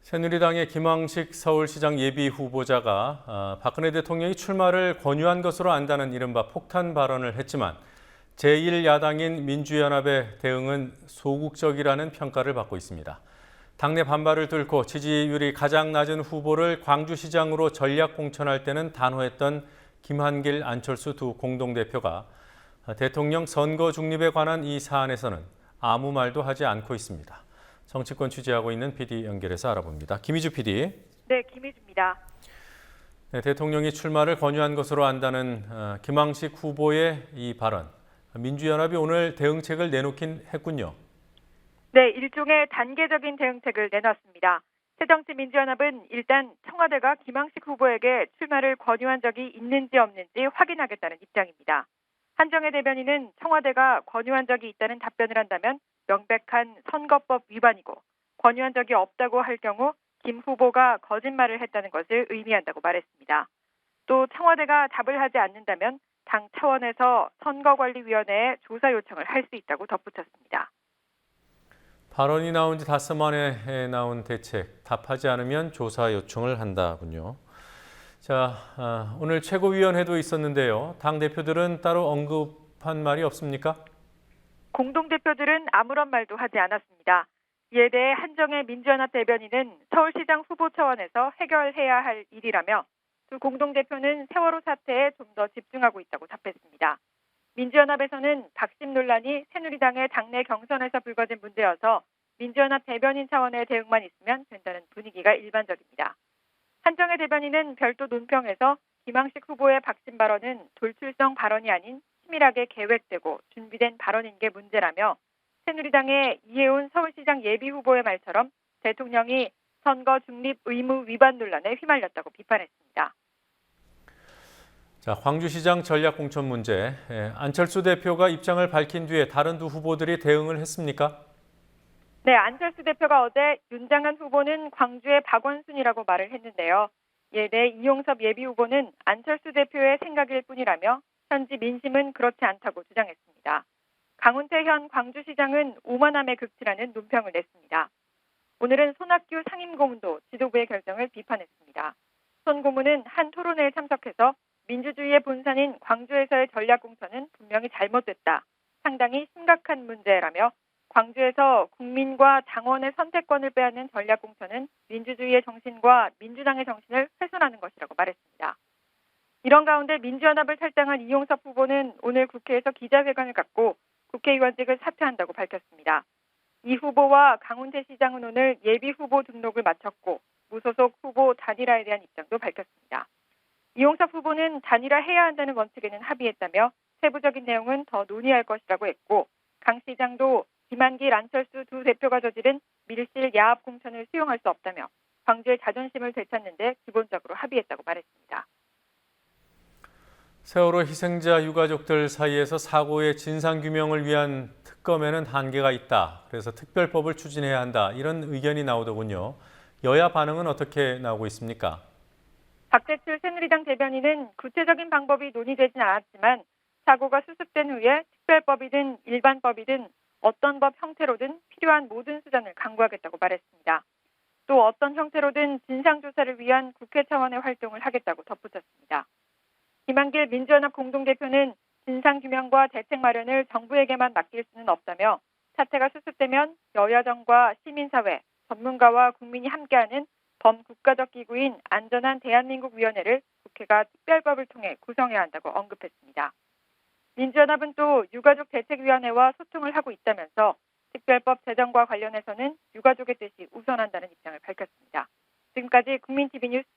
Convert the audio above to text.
새누리당의 김황식 서울시장 예비 후보자가 박근혜 대통령이 출마를 권유한 것으로 안다는 이른바 폭탄 발언을 했지만 제1야당인 민주연합의 대응은 소극적이라는 평가를 받고 있습니다. 당내 반발을 뚫고 지지율이 가장 낮은 후보를 광주시장으로 전략 공천할 때는 단호했던 김한길, 안철수 두 공동대표가 대통령 선거 중립에 관한 이 사안에서는 아무 말도 하지 않고 있습니다. 정치권 취재하고 있는 PD 연결해서 알아봅니다. 김희주 PD. 네, 김희주입니다. 네, 대통령이 출마를 권유한 것으로 안다는 김황식 후보의 이 발언. 민주연합이 오늘 대응책을 내놓긴 했군요. 네, 일종의 단계적인 대응책을 내놨습니다. 새정치민주연합은 일단 청와대가 김황식 후보에게 출마를 권유한 적이 있는지 없는지 확인하겠다는 입장입니다. 한정혜 대변인은 청와대가 권유한 적이 있다는 답변을 한다면 명백한 선거법 위반이고 권유한 적이 없다고 할 경우 김 후보가 거짓말을 했다는 것을 의미한다고 말했습니다. 또 청와대가 답을 하지 않는다면 당 차원에서 선거관리위원회에 조사 요청을 할 수 있다고 덧붙였습니다. 발언이 나온 지 닷새 만에 나온 대책, 답하지 않으면 조사 요청을 한다군요. 자, 오늘 최고위원회도 있었는데요. 당 대표들은 따로 언급한 말이 없습니까? 공동대표들은 아무런 말도 하지 않았습니다. 이에 대해 한정혜 민주연합 대변인은 서울시장 후보 차원에서 해결해야 할 일이라며 두 공동대표는 세월호 사태에 좀 더 집중하고 있다고 답했습니다. 민주연합에서는 박심 논란이 새누리당의 당내 경선에서 불거진 문제여서 민주연합 대변인 차원의 대응만 있으면 된다는 분위기가 일반적입니다. 한정혜 대변인은 별도 논평에서 김황식 후보의 박심 발언은 돌출성 발언이 아닌 치밀하게 계획되고 준비된 발언인 게 문제라며 새누리당의 이해운 서울시장 예비 후보의 말처럼 대통령이 선거 중립 의무 위반 논란에 휘말렸다고 비판했습니다. 자, 광주시장 전략 공천 문제. 안철수 대표가 입장을 밝힌 뒤에 다른 두 후보들이 대응을 했습니까? 네, 안철수 대표가 어제 윤장한 후보는 광주의 박원순이라고 말을 했는데요. 이에 대해 이용섭 예비 후보는 안철수 대표의 생각일 뿐이라며 현지 민심은 그렇지 않다고 주장했습니다. 강훈태 현 광주시장은 오만함에 극치라는 논평을 냈습니다. 오늘은 손학규 상임고문도 지도부의 결정을 비판했습니다. 손 고문은 한 토론회에 참석해서 민주주의의 본산인 광주에서의 전략 공천은 분명히 잘못됐다. 상당히 심각한 문제라며 광주에서 국민과 당원의 선택권을 빼앗는 전략 공천은 민주주의의 정신과 민주당의 정신을 훼손하는 것이라고 말했습니다. 이런 가운데 민주연합을 탈당한 이용섭 후보는 오늘 국회에서 기자회견을 갖고 국회의원직을 사퇴한다고 밝혔습니다. 이 후보와 강훈태 시장은 오늘 예비 후보 등록을 마쳤고 무소속 후보 단일화에 대한 입장도 밝혔습니다. 이용섭 후보는 단일화해야 한다는 원칙에는 합의했다며 세부적인 내용은 더 논의할 것이라고 했고 강 시장도 김한길, 안철수 두 대표가 저지른 밀실 야합 공천을 수용할 수 없다며 광주의 자존심을 되찾는 데 기본적으로 합의했다고 말했습니다. 세월호 희생자 유가족들 사이에서 사고의 진상규명을 위한 특검에는 한계가 있다. 그래서 특별법을 추진해야 한다. 이런 의견이 나오더군요. 여야 반응은 어떻게 나오고 있습니까? 박재출 새누리당 대변인은 구체적인 방법이 논의되진 않았지만 사고가 수습된 후에 특별법이든 일반법이든 어떤 법 형태로든 필요한 모든 수단을 강구하겠다고 말했습니다. 또 어떤 형태로든 진상조사를 위한 국회 차원의 활동을 하겠다고 덧붙였습니다. 김한길 민주연합 공동대표는 진상규명과 대책 마련을 정부에게만 맡길 수는 없다며 사태가 수습되면 여야정과 시민사회, 전문가와 국민이 함께하는 범국가적 기구인 안전한 대한민국위원회를 국회가 특별법을 통해 구성해야 한다고 언급했습니다. 민주연합은 또 유가족 대책위원회와 소통을 하고 있다면서 특별법 제정과 관련해서는 유가족의 뜻이 우선한다는 입장을 밝혔습니다. 지금까지 국민TV 뉴스